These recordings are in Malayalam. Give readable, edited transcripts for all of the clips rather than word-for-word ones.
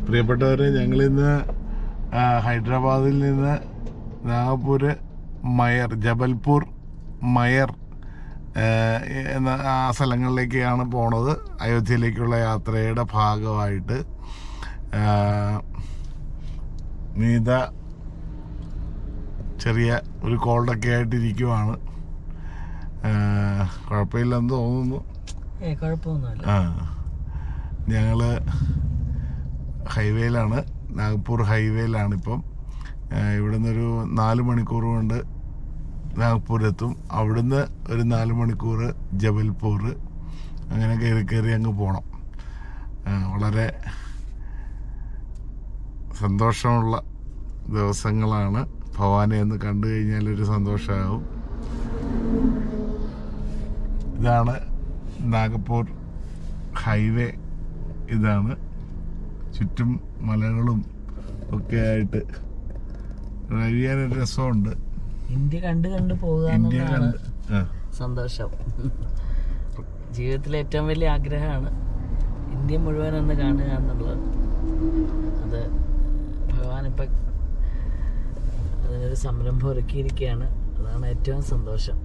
പ്രിയപ്പെട്ടവരെ, ഞങ്ങളിന്ന് ഹൈദരാബാദിൽ നിന്ന് നാഗ്പൂർ, ജബൽപൂർ, മയർ എന്ന ആ സ്ഥലങ്ങളിലേക്കാണ് പോണത്. അയോധ്യയിലേക്കുള്ള യാത്രയുടെ ഭാഗമായിട്ട് നീത ചെറിയ ഒരു കോൾഡൊക്കെ ആയിട്ടിരിക്കുവാണ്. കുഴപ്പമില്ലെന്ന് തോന്നുന്നു. ഞങ്ങള് ഹൈവേയിലാണ്, നാഗ്പൂർ ഹൈവേയിലാണിപ്പം. ഇവിടെ നിന്നൊരു 4 മണിക്കൂർ കൊണ്ട് നാഗ്പൂരെത്തും. അവിടുന്ന് ഒരു 4 മണിക്കൂർ ജബൽപൂർ, അങ്ങനെ കയറി അങ്ങ് പോകണം. വളരെ സന്തോഷമുള്ള ദിവസങ്ങളാണ്. ഭവാനെ ഒന്ന് കണ്ടു കഴിഞ്ഞാൽ ഒരു സന്തോഷമാകും. ഇതാണ് നാഗ്പൂർ ഹൈവേ. ഇതാണ് ചുറ്റും മലകളും ഒക്കെ ആയിട്ട് ഡ്രൈവ് ചെയ്യാനൊരു രസമുണ്ട്. ഇന്ത്യ കണ്ട് പോകുക സന്തോഷം. ജീവിതത്തിലെ ഏറ്റവും വലിയ ആഗ്രഹമാണ് ഇന്ത്യ മുഴുവൻ ഒന്ന് കാണുക എന്നുള്ളത്. അത് ഭഗവാൻ ഇപ്പം അതിനൊരു സംരംഭം ഒരുക്കിയിരിക്കുകയാണ്. അതാണ് ഏറ്റവും സന്തോഷം.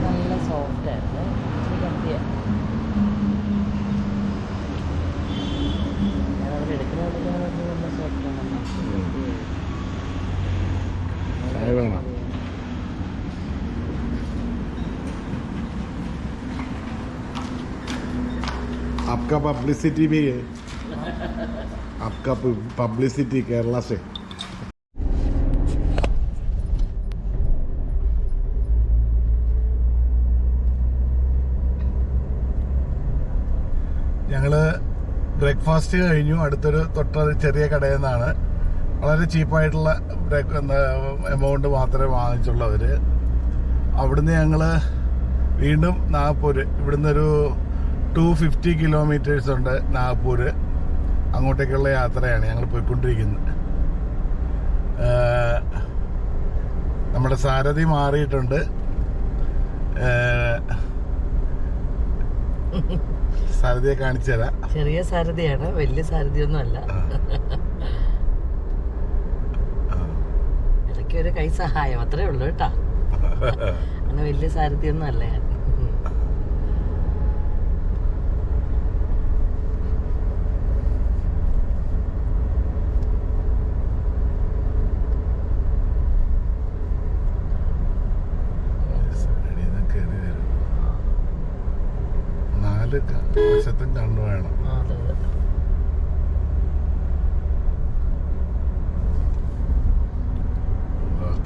നല്ല സോഫ്റ്റ് ആയിരുന്നു. आपका पब्लिसिटी भी है, आपका पब्लिसिटी केरला से. ഞങ്ങള് ബ്രേക്ക്ഫാസ്റ്റ് കഴിഞ്ഞു. അടുത്തൊരു ചെറിയ കടയിൽ നിന്നാണ്. വളരെ ചീപ്പായിട്ടുള്ള എമൗണ്ട് മാത്രമേ വാങ്ങിച്ചുള്ളവര്. അവിടുന്ന് ഞങ്ങള് വീണ്ടും നാഗ്പൂര്, ഇവിടുന്ന് ഒരു 250 കിലോമീറ്റേഴ്സ് ഉണ്ട് നാഗ്പൂര്. അങ്ങോട്ടേക്കുള്ള യാത്രയാണ് ഞങ്ങൾ പോയിക്കൊണ്ടിരിക്കുന്നത്. നമ്മുടെ സാരഥി മാറിയിട്ടുണ്ട്. സാരഥിയെ കാണിച്ചു തരാം. ചെറിയ സാരഥിയാണ്, വലിയ സാരഥിയൊന്നും അല്ല. ഇടയ്ക്ക് ഒരു കൈ സഹായം അത്രേ ഉള്ളൂ കേട്ടാ. അങ്ങനെ വലിയ സാരഥിയൊന്നും അല്ല ഞാൻ. വശത്തും കണ്ടു വേണം.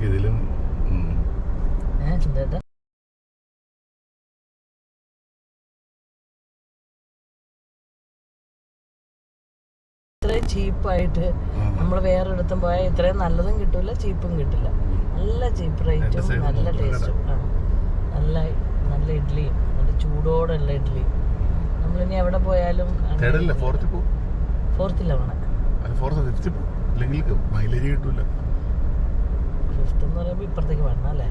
ഇതിലും ഇത്രയും ചീപ്പായിട്ട് നമ്മൾ വേറെ ഇടത്തും പോയാൽ ഇത്രയും നല്ലതും കിട്ടൂല, ചീപ്പും കിട്ടില്ല. നല്ല ചീപ്പ് റേറ്റും നല്ല ടേസ്റ്റും. നല്ല നല്ല ഇഡ്ഡലിയും, നല്ല ചൂടോടുള്ള ഇഡ്ഡലിയും. നമ്മളിനി എവിടെ പോയാലും ഫോർത്തില്ല വേണം. ഫിഫ്ത്ത് എന്ന് പറയുമ്പോൾ ഇപ്പുറത്തേക്ക് വേണം അല്ലേ?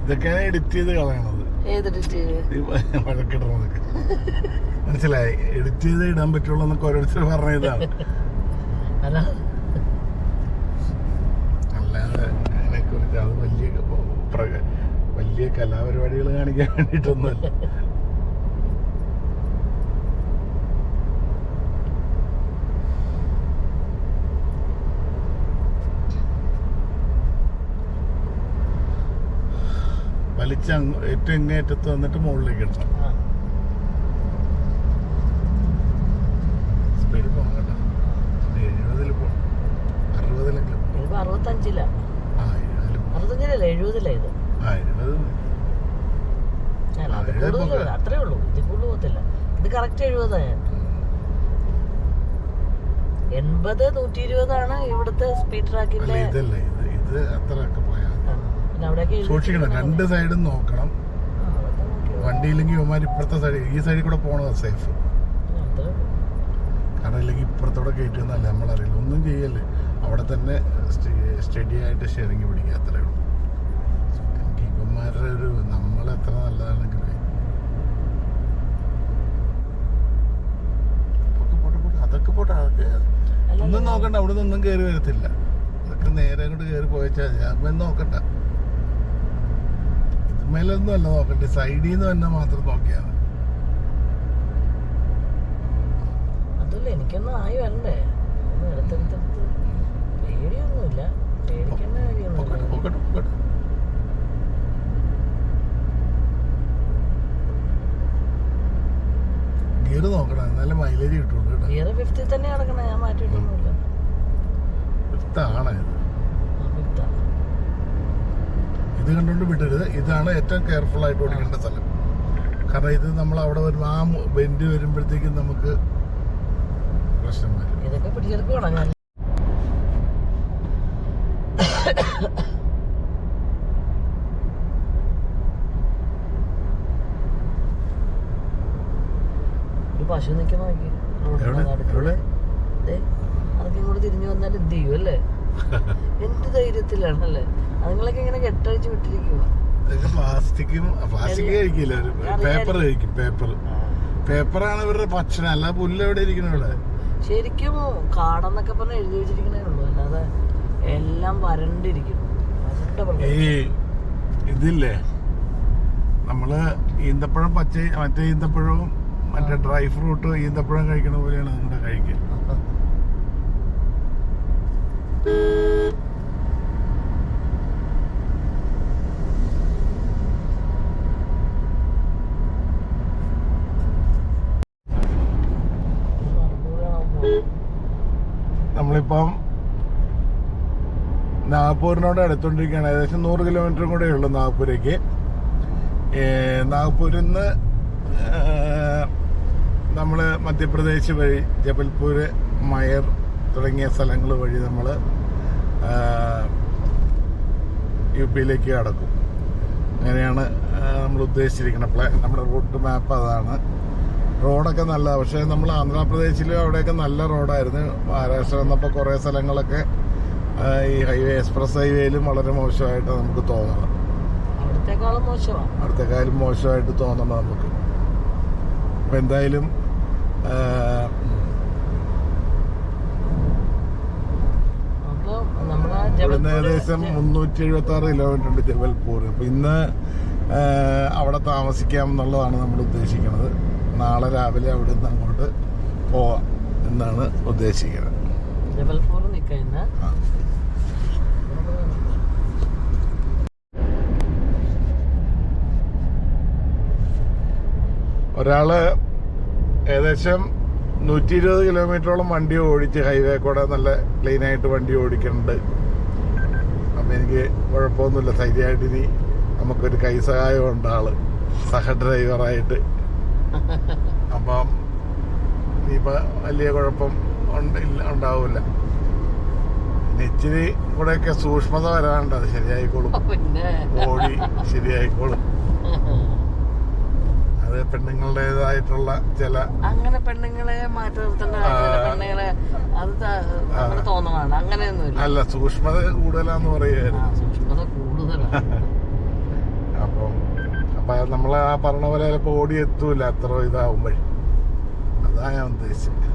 ഇതൊക്കെയാണ് എഡിറ്റ് ചെയ്ത് കളയണത്. വഴക്കിടണതൊക്കെ മനസ്സിലായി. എഡിറ്റ് ചെയ്ത് ഇടാൻ പറ്റുള്ളൂ എന്നൊക്കെ ഓരോരുത്തർ പറഞ്ഞതാണ്. അല്ലാതെ അതിനെക്കുറിച്ച് അത് വലിയ കലാപരിപാടികൾ കാണിക്കാൻ വേണ്ടിയിട്ടൊന്നുമല്ല. വലിച്ച ഏറ്റവും ഇങ്ങേറ്റത്ത് വന്നിട്ട് മുകളിലേക്ക് ഇടണം. സ്പീഡിൽ പോകണം കേട്ടോ. അറിയത്തില്ല. ഇത് കറക്റ്റ് 70 80 120 ഇവിടുത്തെ സ്പീഡ് ട്രാക്കിന്റെ. ഇത് അത്രയൊക്കെ പോയാൽ പിന്നെ അവിടെയൊക്കെ സൂക്ഷിക്കണം, രണ്ട് സൈഡും നോക്കണം. വണ്ടിയില്ലെങ്കിൽ ഇവന്മാർ ഇപ്പുറത്തെ സൈഡ് ഈ സൈഡിൽ കൂടെ പോണതാ സേഫ്. കാരണം ഇല്ലെങ്കിൽ ഇപ്പുറത്തോടെ കയറ്റുന്നല്ല നമ്മളറിയില്ല. ഒന്നും ചെയ്യല്ലേ, അവിടെ തന്നെ സ്റ്റഡി ആയിട്ട് ഷെയറിങ് പിടിക്കുക, അത്രേ ഉള്ളൂ. എനിക്ക് ഇവന്മാരുടെ ഒരു നമ്മളെത്ര നല്ലതാണെങ്കിലും അതൊക്കെ പോട്ടെ, അതൊക്കെ ഒന്നും നോക്കണ്ട. അവിടെ നിന്നൊന്നും കയറി വരത്തില്ല. അതൊക്കെ നേരെ അങ്ങോട്ട് കയറി പോയച്ചാൽ ഞാൻ നോക്കണ്ട. ഇതുമേലൊന്നും അല്ല നോക്കണ്ടേ, സൈഡിൽ നിന്ന് തന്നെ മാത്രം നോക്കിയാൽ മതി. അതല്ല, എനിക്കൊന്നും ആയി വരണ്ടേ, എടുത്തെടുത്ത് പേടിയൊന്നുമില്ല, പേടിക്കേണ്ട കാര്യമൊന്നുമില്ല. ഗിയർ നോക്കണം, എന്നാലും മൈലേജ് കിട്ടുള്ളൂ. ഗിയർ 50 തന്നെ കിടക്കണേ, ഞാൻ മാറ്റിയിട്ടൊന്നുമില്ല. 5th ആണ് ഇത് കണ്ടുകൊണ്ട് വിടരുത്. ഇതാണ് ഏറ്റവും കെയർഫുൾ ആയിട്ട് ഓടിക്കേണ്ട സ്ഥലം. കാരണം ഇത് നമ്മൾ അവിടെ വരുമ്പോൾ ആ ബെൻഡ് വരുമ്പോഴത്തേക്കും നമുക്ക് പ്രശ്നം വരും. ഇതൊക്കെ പിടിച്ചെടുക്കണം ഞാൻ. ഒരു പശു നിൽക്കുന്ന നോക്കി, അതൊക്കെ ഇങ്ങോട്ട് തിരിഞ്ഞു വന്നാൽ എന്ത് ചെയ്യും അല്ലേ? എന്ത് ധൈര്യത്തിലാണല്ലേ അതുങ്ങളൊക്കെ ഇങ്ങനെ കെട്ടഴിച്ച് വിട്ടിരിക്കുക. പ്ലാസ്റ്റിക് കഴിക്കില്ല, പേപ്പർ കഴിക്കും. പേപ്പറാണ് ഇവരുടെ ഭക്ഷണം, അല്ല പുല്ല് എവിടെ ഇരിക്കണ ഇവിടെ. ശരിക്കും കാടെന്നൊക്കെ പറഞ്ഞ് എഴുതി വെച്ചിരിക്കണേ ഉള്ളൂ, അല്ലാതെ എല്ലാം വരണ്ടിരിക്കും. ഈ ഇതില്ലേ നമ്മള് ഈന്തപ്പഴം മറ്റേ ഈന്തപ്പഴവും മറ്റേ ഡ്രൈ ഫ്രൂട്ട് ഈന്തപ്പഴം കഴിക്കണ പോലെയാണ് നിങ്ങളുടെ കഴിക്കുക. നമ്മളിപ്പം നാഗ്പൂരിനോട് അടുത്തോണ്ടിരിക്കുകയാണ്. ഏകദേശം 100 കിലോമീറ്ററും കൂടെ ഉള്ളു നാഗ്പൂരേക്ക്. നാഗ്പൂരിൽ നിന്ന് നമ്മൾ മധ്യപ്രദേശ് വഴി ജബൽപൂർ, മയർ തുടങ്ങിയ സ്ഥലങ്ങൾ വഴി നമ്മൾ UP-യിലേക്ക് കടക്കും. അങ്ങനെയാണ് നമ്മൾ ഉദ്ദേശിച്ചിരിക്കുന്നത്. നമ്മുടെ റൂട്ട് മാപ്പ് അതാണ്. റോഡൊക്കെ നല്ലതാണ്, പക്ഷേ നമ്മൾ ആന്ധ്രാപ്രദേശിലും അവിടെയൊക്കെ നല്ല റോഡായിരുന്നു. മഹാരാഷ്ട്ര വന്നപ്പോൾ കുറേ സ്ഥലങ്ങളൊക്കെ ഈ എക്സ്പ്രസ് ഹൈവേയിലും വളരെ മോശമായിട്ട് നമുക്ക് തോന്നണം. അവിടത്തെക്കാളും മോശമായിട്ട് തോന്നണം നമുക്ക്. അപ്പം എന്തായാലും ഇവിടുന്ന് ഏകദേശം 376 കിലോമീറ്റർ ഉണ്ട് ജബൽപൂർ. അപ്പം ഇന്ന് അവിടെ താമസിക്കാം എന്നുള്ളതാണ് നമ്മൾ ഉദ്ദേശിക്കുന്നത്. നാളെ രാവിലെ അവിടെ നിന്ന് അങ്ങോട്ട് പോവാം എന്നാണ് ഉദ്ദേശിക്കുന്നത്. ഒരാള് ഏകദേശം 120 കിലോമീറ്ററോളം വണ്ടി ഓടിച്ച് ഹൈവേ കൂടെ നല്ല ക്ലീനായിട്ട് വണ്ടി ഓടിക്കുന്നുണ്ട്. അപ്പം എനിക്ക് കുഴപ്പമൊന്നുമില്ല, ധൈര്യമായിട്ട് ഇനി നമുക്കൊരു കൈസഹായം ഉണ്ട്, ആള് സഹ ഡ്രൈവറായിട്ട്. അപ്പം ഇനിയിപ്പോൾ വലിയ കുഴപ്പം ഉണ്ടാവില്ല. പിന്നെ ഇച്ചിരി കൂടെയൊക്കെ സൂക്ഷ്മത വരാനുണ്ട്, അത് ശരിയായിക്കോളും. ഓടി ശരിയായിക്കോളും. അത് പെണ്ണുങ്ങളുടേതായിട്ടുള്ള ചില അങ്ങനെ പെണ്ണുങ്ങളെ മാറ്റി നിർത്തേണ്ട പെണ്ണുങ്ങളെ അത് തോന്നണം, അങ്ങനെയൊന്നുമില്ല. അല്ല, സൂക്ഷ്മത കൂടുതലാന്ന് പറയുമായിരുന്നു. സൂക്ഷ്മത കൂടുതലാണ്. അപ്പൊ നമ്മൾ ആ പറഞ്ഞ പോലെ ചിലപ്പോൾ ഓടി എത്തൂല അത്ര ഇതാവുമ്പോഴേ. അതാ ഞാൻ ഉദ്ദേശിച്ചത്.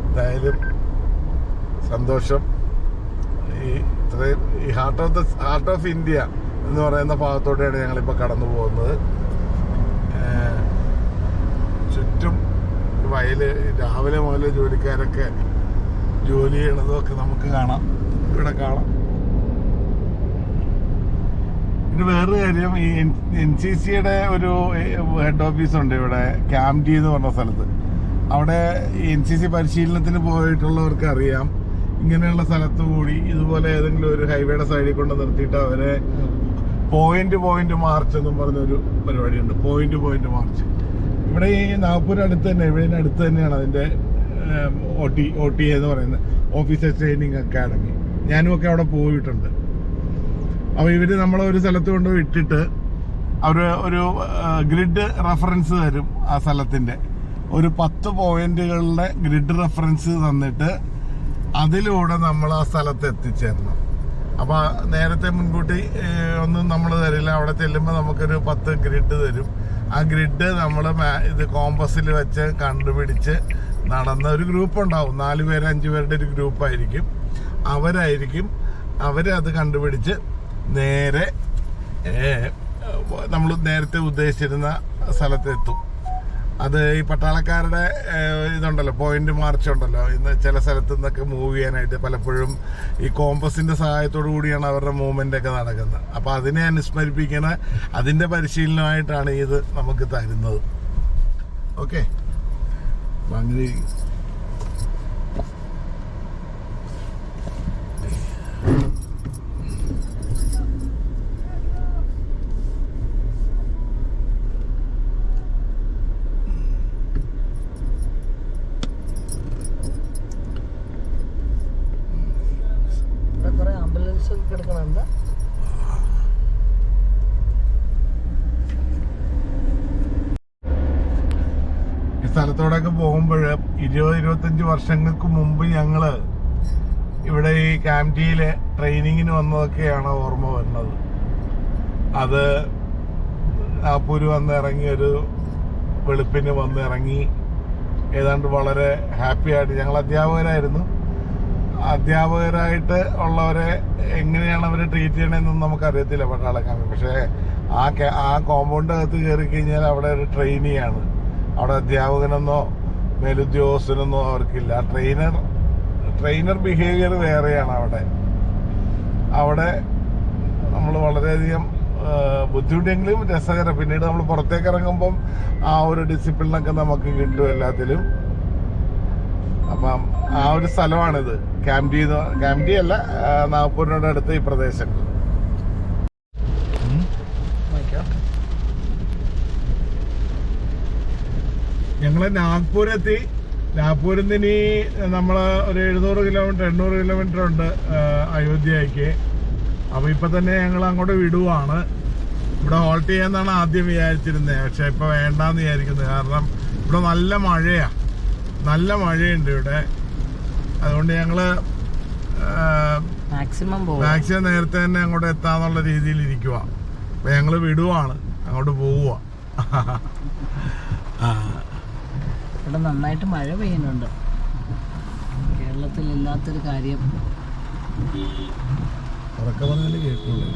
എന്തായാലും സന്തോഷം. ഈ ഹാർട്ട് ഓഫ് ഇന്ത്യ എന്ന് പറയുന്ന ഭാഗത്തോടെയാണ് ഞങ്ങളിപ്പോൾ കടന്നു പോകുന്നത്. ചുറ്റും വയല്, രാവിലെ മുതൽ ജോലിക്കാരൊക്കെ ജോലി ചെയ്യണതൊക്കെ നമുക്ക് കാണാം, ഇവിടെ കാണാം. പിന്നെ വേറൊരു കാര്യം, ഈ NCCയുടെ ഒരു ഹെഡ് ഓഫീസ് ഉണ്ട് ഇവിടെ ക്യാംറ്റി എന്ന് പറഞ്ഞ സ്ഥലത്ത്. അവിടെ NCC പരിശീലനത്തിന് പോയിട്ടുള്ളവർക്ക് അറിയാം, ഇങ്ങനെയുള്ള സ്ഥലത്ത് കൂടി ഇതുപോലെ ഏതെങ്കിലും ഒരു ഹൈവേയുടെ സൈഡിൽ കൊണ്ട് നിർത്തിയിട്ട് അവരെ പോയിന്റ് മാർച്ച് എന്നും പറഞ്ഞൊരു പരിപാടിയുണ്ട്. പോയിന്റ് മാർച്ച് ഇവിടെ ഈ നാഗ്പൂർ അടുത്ത് തന്നെ, ഇവിടെ അടുത്ത് തന്നെയാണ് അതിൻ്റെ OTA എന്ന് പറയുന്നത്, ഓഫീസർ ട്രെയിനിങ് അക്കാഡമി. ഞാനും ഒക്കെ അവിടെ പോയിട്ടുണ്ട്. അപ്പോൾ ഇവർ നമ്മളെ ഒരു സ്ഥലത്ത് കൊണ്ട് ഇട്ടിട്ട് അവർ ഒരു ഗ്രിഡ് റെഫറൻസ് തരും. ആ സ്ഥലത്തിൻ്റെ ഒരു 10 പോയിന്റുകളുടെ ഗ്രിഡ് റെഫറൻസ് തന്നിട്ട് അതിലൂടെ നമ്മൾ ആ സ്ഥലത്ത് എത്തിച്ചേരണം. അപ്പോൾ നേരത്തെ മുൻകൂട്ടി ഒന്നും നമ്മൾ തരില്ല. അവിടെ ചെല്ലുമ്പോൾ നമുക്കൊരു 10 ഗ്രിഡ് തരും. ആ ഗ്രിഡ് നമ്മൾ ഇത് കോമ്പസിൽ വെച്ച് കണ്ടുപിടിച്ച് നടന്ന ഒരു ഗ്രൂപ്പ് ഉണ്ടാവും. 4 പേര് 5 പേരുടെ ഒരു ഗ്രൂപ്പായിരിക്കും. അവരത് കണ്ടുപിടിച്ച് നേരെ നമ്മൾ നേരത്തെ ഉദ്ദേശിച്ചിരുന്ന സ്ഥലത്തെത്തും. അത് ഈ പട്ടാളക്കാരുടെ ഇതുണ്ടല്ലോ, പോയിന്റ് മാർച്ച് ഉണ്ടല്ലോ, ഇന്ന് ചില സ്ഥലത്തു നിന്നൊക്കെ മൂവ് ചെയ്യാനായിട്ട് പലപ്പോഴും ഈ കോമ്പസിന്റെ സഹായത്തോടു കൂടിയാണ് അവരുടെ മൂവ്മെന്റ് ഒക്കെ നടക്കുന്നത്. അപ്പോൾ അതിനെ അനുസ്മരിപ്പിക്കുന്ന അതിന്റെ പരിശീലനമായിട്ടാണ് ഇത് നമുക്ക് തരുന്നത്. ഓക്കെ, അങ്ങനെ കിടക്കണം. എന്താ ഈ സ്ഥലത്തോടൊക്കെ പോകുമ്പോൾ 20-25 വർഷങ്ങൾക്ക് മുമ്പ് ഞങ്ങള് ഇവിടെ ഈ കാംറ്റിയിലെ ട്രെയിനിങ്ങിന് വന്നതൊക്കെയാണ് ഓർമ്മ വരുന്നത്. അത് നാഗ്പൂർ വന്ന് ഇറങ്ങി, ഒരു വെളുപ്പിന് വന്ന് ഇറങ്ങി, ഏതാണ്ട് വളരെ ഹാപ്പി ആയിട്ട്. ഞങ്ങൾ അധ്യാപകരായിട്ട് ഉള്ളവരെ എങ്ങനെയാണ് അവരെ ട്രീറ്റ് ചെയ്യണമെന്നൊന്നും നമുക്കറിയത്തില്ല പട്ടാളക്കാരൻ. പക്ഷേ ആ കോമ്പൗണ്ട് അകത്ത് കയറി കഴിഞ്ഞാൽ അവിടെ ഒരു ട്രെയിനിയാണ്. അവിടെ അധ്യാപകനെന്നോ മേലുദ്യോഗസ്ഥനെന്നോ അവർക്കില്ല. ട്രെയിനർ ബിഹേവിയർ വേറെയാണ് അവിടെ നമ്മൾ വളരെയധികം ബുദ്ധിമുട്ടെങ്കിലും രസകരം. പിന്നീട് നമ്മൾ പുറത്തേക്ക് ഇറങ്ങുമ്പം ആ ഒരു ഡിസിപ്ലിനൊക്കെ നമുക്ക് കിട്ടും എല്ലാത്തിലും. അപ്പം ആ ഒരു സ്ഥലമാണിത്, കാംറ്റി അല്ല, നാഗ്പൂരിനോട് അടുത്ത ഈ പ്രദേശങ്ങൾ. ഞങ്ങള് നാഗ്പൂരെത്തി. നാഗ്പൂരിൽ നിന്ന് ഇനി നമ്മള് ഒരു 700 കിലോമീറ്റർ 800 കിലോമീറ്റർ ഉണ്ട് അയോധ്യയ്ക്ക്. അപ്പൊ ഇപ്പൊ തന്നെ ഞങ്ങൾ അങ്ങോട്ട് വിടുവാണ്. ഇവിടെ ഹോൾട്ട് ചെയ്യാന്നാണ് ആദ്യം വിചാരിച്ചിരുന്നത്. പക്ഷെ ഇപ്പൊ വേണ്ടാന്ന് വിചാരിക്കുന്നത്. കാരണം ഇവിടെ നല്ല മഴയുണ്ട് ഇവിടെ. അതുകൊണ്ട് ഞങ്ങള് മാക്സിമം നേരത്തെ തന്നെ അങ്ങോട്ട് എത്താന്നുള്ള രീതിയിൽ ഇരിക്കുക. അപ്പൊ ഞങ്ങള് വിടുവാണ്, അങ്ങോട്ട് പോവുക. ഇവിടെ നന്നായിട്ട് മഴ പെയ്യുന്നുണ്ട്. കേരളത്തിൽ ഇല്ലാത്തൊരു കാര്യം. ഉറക്കെ പറഞ്ഞാല് കേൾക്കുള്ളൂ.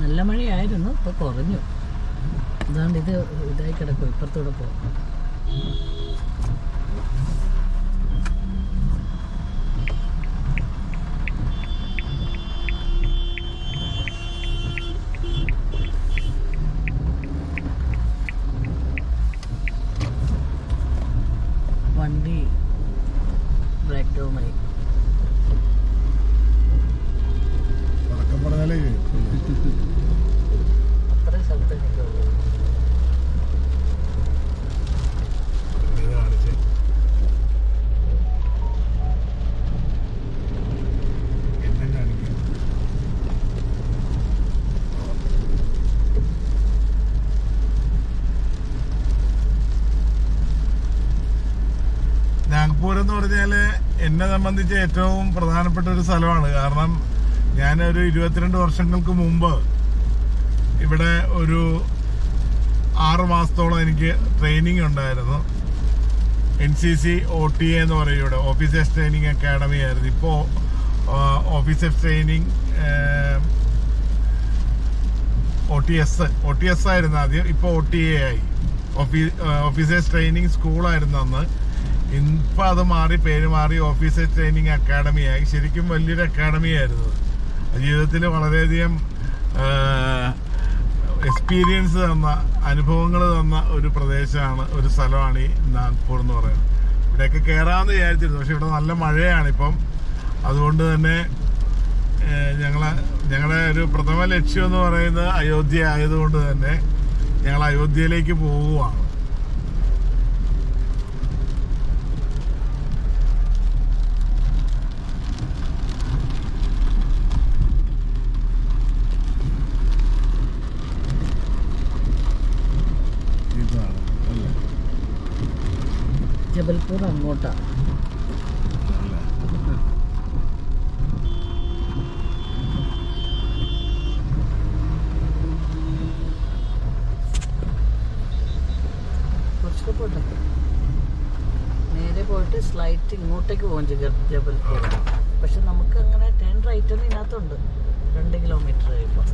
നല്ല മഴയായിരുന്നു, ഇപ്പൊ കുറഞ്ഞു. അതാണ്ട് ഇതായി കിടക്കും. ഇപ്പുറത്തൂടെ പോകും. വണ്ടി ബ്രേക്ക് ഡൗൺ ആയി. അത്ര സ്ഥലത്ത് നാഗ്പൂർ എന്ന് പറഞ്ഞാല് എന്നെ സംബന്ധിച്ച് ഏറ്റവും പ്രധാനപ്പെട്ട ഒരു സ്ഥലമാണ്. കാരണം ഞാനൊരു 22 വർഷങ്ങൾക്ക് മുമ്പ് ഇവിടെ ഒരു 6 മാസത്തോളം എനിക്ക് ട്രെയിനിങ് ഉണ്ടായിരുന്നു. NCC OTA എന്ന് പറയും. ഇവിടെ ഓഫീസേഴ്സ് ട്രെയിനിങ് അക്കാഡമി ആയിരുന്നു. ഇപ്പോൾ ഓഫീസേഴ്സ് ട്രെയിനിങ് OTS ആയിരുന്നു ആദ്യം. ഇപ്പോൾ OTA ആയി. ഓഫീസേഴ്സ് ട്രെയിനിങ് സ്കൂളായിരുന്നു അന്ന്. ഇപ്പം അത് മാറി, പേര് മാറി ഓഫീസേഴ്സ് ട്രെയിനിങ് അക്കാഡമി ആയി. ശരിക്കും വലിയൊരു അക്കാഡമി ആയിരുന്നു. ജീവിതത്തിൽ വളരെയധികം എക്സ്പീരിയൻസ് തന്ന, അനുഭവങ്ങൾ തന്ന ഒരു പ്രദേശമാണ്, ഒരു സ്ഥലമാണ് ഈ നാഗ്പൂർ എന്ന് പറയുന്നത്. ഇവിടെയൊക്കെ കയറാമെന്ന് വിചാരിച്ചിരുന്നു, പക്ഷെ ഇവിടെ നല്ല മഴയാണിപ്പം. അതുകൊണ്ട് തന്നെ ഞങ്ങളുടെ ഒരു പ്രഥമ ലക്ഷ്യം എന്ന് പറയുന്നത് അയോധ്യ ആയതുകൊണ്ട് തന്നെ ഞങ്ങൾ അയോധ്യയിലേക്ക് പോവുകയാണ്. ജബൽപൂർ അങ്ങോട്ടാണ്. കുറച്ചുകൂടെ പോട്ടെ, നേരെ പോയിട്ട് സ്ലൈറ്റ് ഇങ്ങോട്ടേക്ക് പോകും ജബൽപൂർ. പക്ഷെ നമുക്ക് അങ്ങനെ 10 റൈറ്റ് ഒന്നും ഇതിനകത്തുണ്ട്. 2 കിലോമീറ്റർ കഴിയുമ്പോൾ